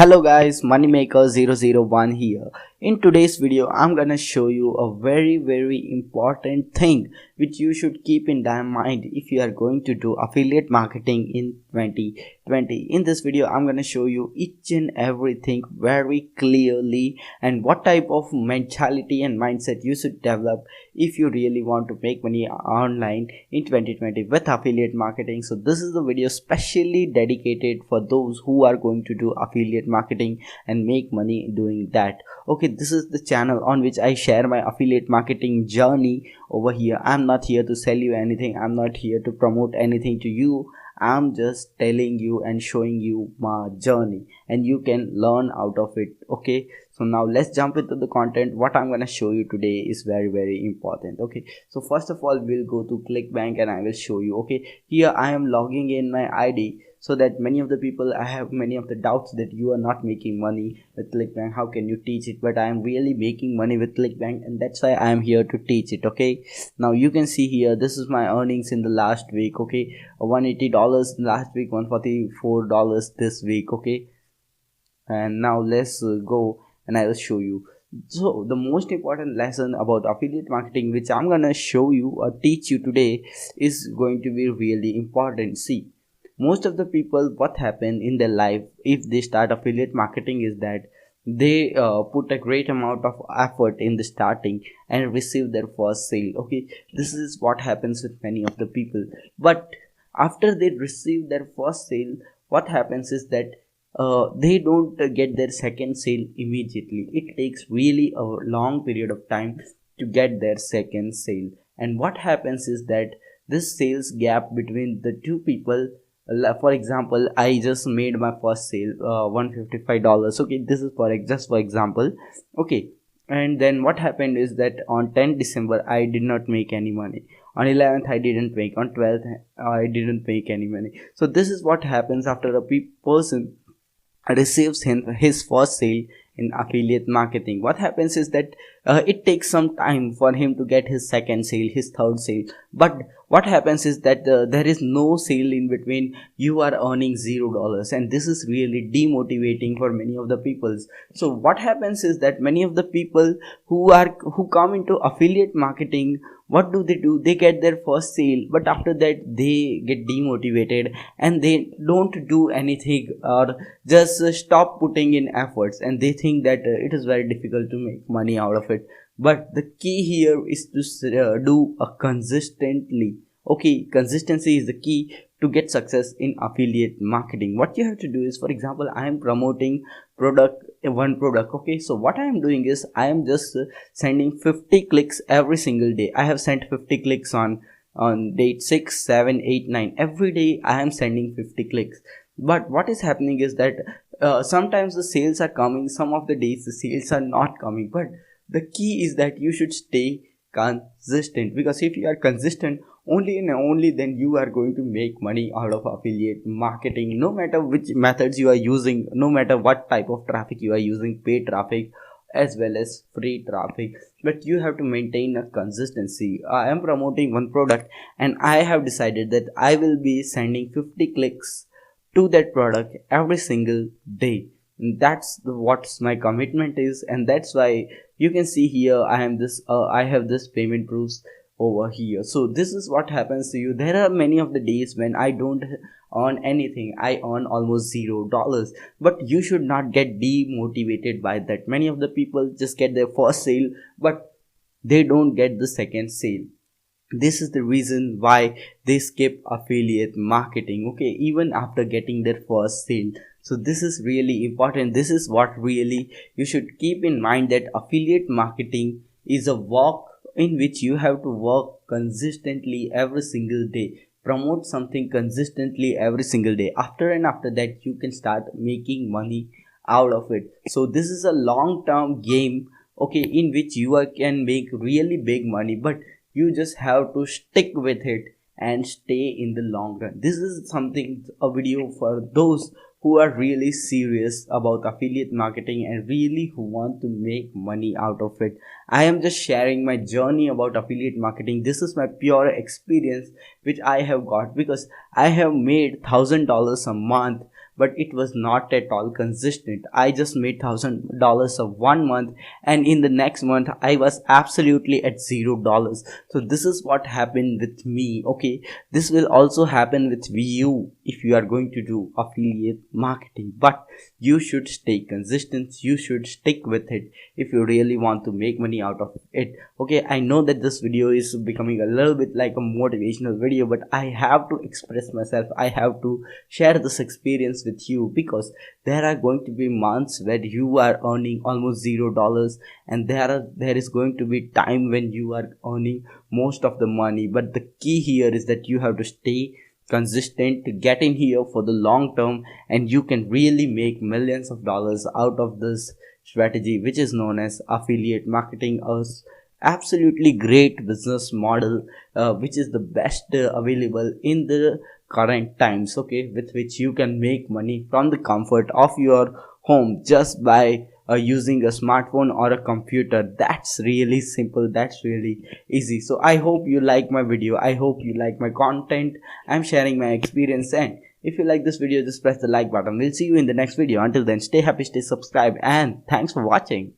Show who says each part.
Speaker 1: Hello guys, Moneymaker001 here. In today's video, I'm gonna show you a very important thing which you should keep in mind if you are going to do affiliate marketing in 2020. In this video, I'm gonna show you each and everything very clearly and what type of mentality and mindset you should develop if you really want to make money online in 2020 with affiliate marketing. So this is the video specially dedicated for those who are going to do affiliate marketing and make money doing that. Okay, this is the channel on which I share my affiliate marketing journey over here. I'm not here to sell you anything. I'm not here to promote anything to you. I'm just telling you and showing you my journey and you can learn out of it. Okay, so now let's jump into the content. What I'm gonna show you today is very important. Okay, so first of all, we'll go to ClickBank and I will show you. Okay, here I am logging in my ID so that many of the people, I have many of the doubts that you are not making money with ClickBank. How can you teach it? But I am really making money with ClickBank and that's why I am here to teach it. Okay, now you can see here, this is my earnings in the last week. Okay, $180 last week, $144 this week. Okay, and now let's go and I will show you. So the most important lesson about affiliate marketing which I'm gonna show you or teach you today is going to be really important. See, most of the people, what happen in their life if they start affiliate marketing is that they put a great amount of effort in the starting and receive their first sale. Okay, this is what happens with many of the people, but after they receive their first sale, what happens is that they don't get their second sale immediately. It takes really a long period of time to get their second sale. And what happens is that this sales gap between the two people, for example, I just made my first sale, $155. Okay, this is for just for example. Okay, and then what happened is that on 10th December I did not make any money. On 11th I didn't make. On 12th I didn't make any money. So this is what happens after a person receives his first sale in affiliate marketing. What happens is that it takes some time for him to get his second sale, his third sale. But what happens is that there is no sale in between. You are earning $0 and this is really demotivating for many of the people. So what happens is that many of the people who come into affiliate marketing, what do? They get their first sale, but after that they get demotivated and they don't do anything or just stop putting in efforts, and they think that it is very difficult to make money out of it. But the key here is to do consistently. Okay, consistency is the key to get success in affiliate marketing. What you have to do is, for example, I am promoting one product. Okay, so what I am doing is I am just sending 50 clicks every single day. I have sent 50 clicks on date 6, 7, 8, 9. Every day I am sending 50 clicks. But what is happening is that sometimes the sales are coming, some of the days the sales are not coming. But the key is that you should stay consistent, because if you are consistent, only and only then you are going to make money out of affiliate marketing. No matter which methods you are using, no matter what type of traffic you are using, paid traffic as well as free traffic, but you have to maintain a consistency. I am promoting one product and I have decided that I will be sending 50 clicks to that product every single day. That's what my commitment is, and that's why you can see here I have this payment proofs over here. So this is what happens to you. There are many of the days when I don't earn anything. I earn almost $0, but you should not get demotivated by that. Many of the people just get their first sale but they don't get the second sale. This is the reason why they skip affiliate marketing, okay, even after getting their first sale. So this is really important. This is what really you should keep in mind, that affiliate marketing is a work in which you have to work consistently every single day. Promote something consistently every single day. After that you can start making money out of it. So this is a long term game, okay, in which you can make really big money, but you just have to stick with it and stay in the long run. This is a video for those who are really serious about affiliate marketing and really who want to make money out of it. I am just sharing my journey about affiliate marketing. This is my pure experience which I have got, because I have made $1,000 a month but it was not at all consistent. I just made $1,000 of 1 month, and in the next month I was absolutely at $0. So this is what happened with me. Okay, this will also happen with you if you are going to do affiliate marketing, but you should stay consistent, you should stick with it if you really want to make money out of it. Okay, I know that this video is becoming a little bit like a motivational video, but I have to express myself, I have to share this experience with you, because there are going to be months where you are earning almost $0, and there is going to be time when you are earning most of the money. But the key here is that you have to stay consistent to get in here for the long term, and you can really make millions of dollars out of this strategy, which is known as affiliate marketing. A absolutely great business model, which is the best available in the current times. Okay, with which you can make money from the comfort of your home just by using a smartphone or a computer. That's really simple, that's really easy. So I hope you like my video, I hope you like my content. I'm sharing my experience, and if you like this video, just press the like button. We'll see you in the next video. Until then, stay happy, stay subscribed, and thanks for watching.